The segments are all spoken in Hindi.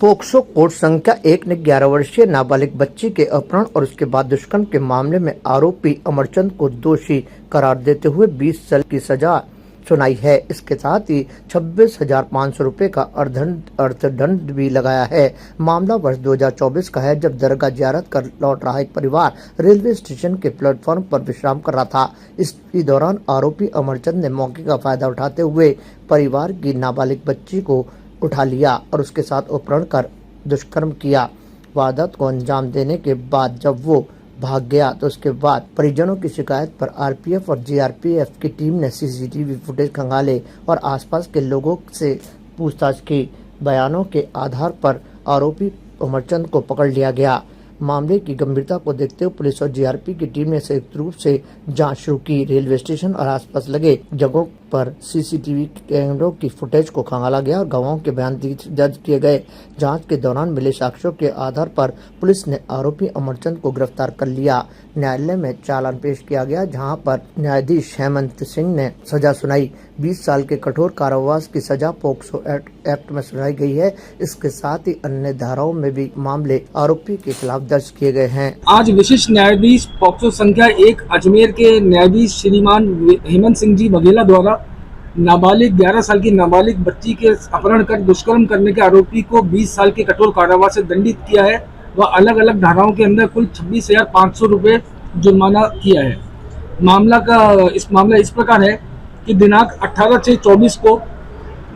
पोक्सो कोर्ट संख्या 1 ने 11 वर्षीय नाबालिग बच्ची के अपहरण और उसके बाद दुष्कर्म के मामले में आरोपी अमरचंद को दोषी करार देते हुए 20 साल की सजा सुनाई है। इसके साथ ही 26,500 रुपए का अर्थदंड भी लगाया है। मामला वर्ष 2024 का है, जब दरगाह जियारत कर लौट रहा एक परिवार रेलवे स्टेशन के प्लेटफॉर्म पर विश्राम कर रहा था। इसी दौरान आरोपी अमरचंद ने मौके का फायदा उठाते हुए परिवार की नाबालिग बच्ची को उठा लिया और उसके साथ अपहरण कर दुष्कर्म किया। वारदात को अंजाम देने के बाद जब वो भाग गया तो उसके बाद परिजनों की शिकायत पर आरपीएफ और जीआरपीएफ की टीम ने सीसीटीवी फुटेज खंगाले और आसपास के लोगों से पूछताछ की। बयानों के आधार पर आरोपी अमरचंद को पकड़ लिया गया। मामले की गंभीरता को देखते हुए पुलिस और जीआरपी की टीम ने संयुक्त रूप से जांच शुरू की। रेलवे स्टेशन और आसपास लगे जगहों पर सीसीटीवी कैमरों की फुटेज को खंगाला गया और गवाहों के बयान दर्ज किए गए। जांच के दौरान मिले साक्ष्यों के आधार पर पुलिस ने आरोपी अमरचंद को गिरफ्तार कर लिया। न्यायालय में चालान पेश किया गया, जहां पर न्यायाधीश हेमंत सिंह ने सजा सुनाई। 20 साल के कठोर कारावास की सजा पोक्सो एक्ट में सुनाई गई है। इसके साथ ही अन्य धाराओं में भी मामले आरोपी के खिलाफ दर्ज किए गए हैं। आज विशिष्ट न्यायाधीश पोक्सो संख्या 1 अजमेर के न्यायाधीश श्रीमान हेमंत सिंह जी बघेला द्वारा नाबालिग 11 साल की नाबालिग बच्ची के अपहरण कर दुष्कर्म करने के आरोपी को 20 साल के कठोर कारावास से दंडित किया है। वह अलग अलग धाराओं के अंदर कुल 26,500 रुपये जुर्माना किया है। मामला इस प्रकार है कि दिनांक 18/6/24 को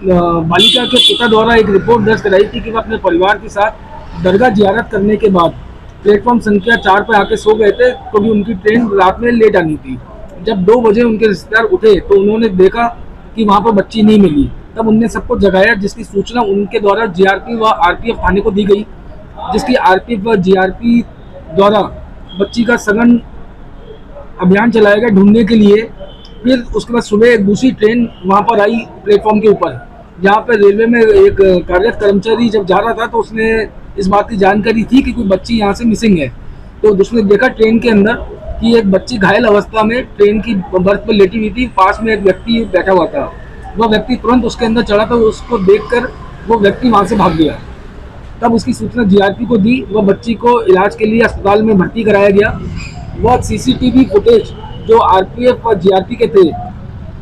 बालिका के पिता द्वारा एक रिपोर्ट दर्ज कराई थी कि वह अपने परिवार के साथ दरगाह जियारत करने के बाद प्लेटफॉर्म संख्या 4 पर आके सो गए थे, क्योंकि उनकी ट्रेन रात में लेट आनी थी। जब 2 बजे उनके रिश्तेदार उठे तो उन्होंने देखा कि वहाँ पर बच्ची नहीं मिली। तब उनने सबको जगाया, जिसकी सूचना उनके द्वारा जीआरपी व आरपीएफ थाने को दी गई, जिसकी आरपीएफ व जीआरपी द्वारा बच्ची का सघन अभियान चलाया गया ढूंढने के लिए। फिर उसके बाद सुबह एक दूसरी ट्रेन वहाँ पर आई प्लेटफॉर्म के ऊपर, जहाँ पर रेलवे में एक कार्यरत कर्मचारी जब जा रहा था तो उसने इस बात की जानकारी थी कि कोई बच्ची यहाँ से मिसिंग है। तो उसने देखा ट्रेन के अंदर कि एक बच्ची घायल अवस्था में ट्रेन की बर्थ पर लेटी हुई थी। पास में एक व्यक्ति बैठा हुआ था। वह व्यक्ति तुरंत उसके अंदर चढ़ा था। उसको देखकर वो व्यक्ति वहाँ से भाग गया। तब उसकी सूचना जीआरपी को दी। वह बच्ची को इलाज के लिए अस्पताल में भर्ती कराया गया। वह सीसीटीवी फुटेज जो आरपीएफ और जीआरपी के थे,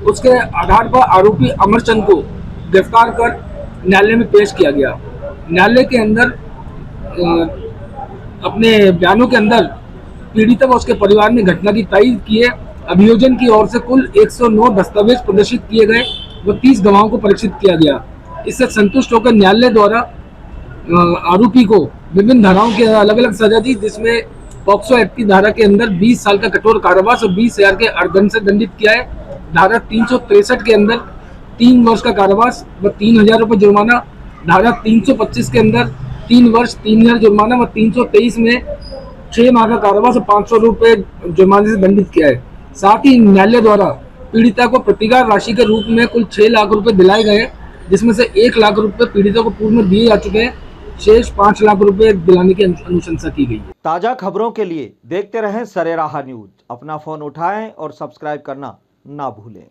उसके आधार पर आरोपी अमरचंद को गिरफ्तार कर न्यायालय में पेश किया गया। न्यायालय के अंदर अपने बयानों के अंदर पीड़िता व उसके परिवार ने घटना की तायीद की है। अभियोजन की ओर से कुल 109 दस्तावेज प्रदर्शित किए गए व 30 गवाहों को परीक्षित किया गया। इससे संतुष्ट होकर न्यायालय द्वारा आरोपी को विभिन्न धाराओं के अलग अलग सजा दी, जिसमें पॉक्सो एक्ट की धारा के अंदर 20 साल का कठोर कारावास और 20,000 के अर्थदंड से दंडित किया है। धारा 363 के अंदर 3 वर्ष का कारावास व 3,000 रुपये जुर्माना। धारा 325 के अंदर 3 वर्ष 3,000 जुर्माना व 323 में 6 माह का कारावास और 500 रुपये जुर्माने से दंडित किया है। साथ ही न्यायालय द्वारा पीड़िता को प्रतिकार राशि के रूप में कुल 6 लाख रुपए दिलाए गए, जिसमें से 1 लाख रुपए पीड़िता को पूर्व में दिए जा चुके हैं। शेष 5 लाख रुपए दिलाने की अनुशंसा की गई है। ताज़ा खबरों के लिए देखते रहें सरेराह न्यूज। अपना फोन उठाएं और सब्सक्राइब करना ना भूलें।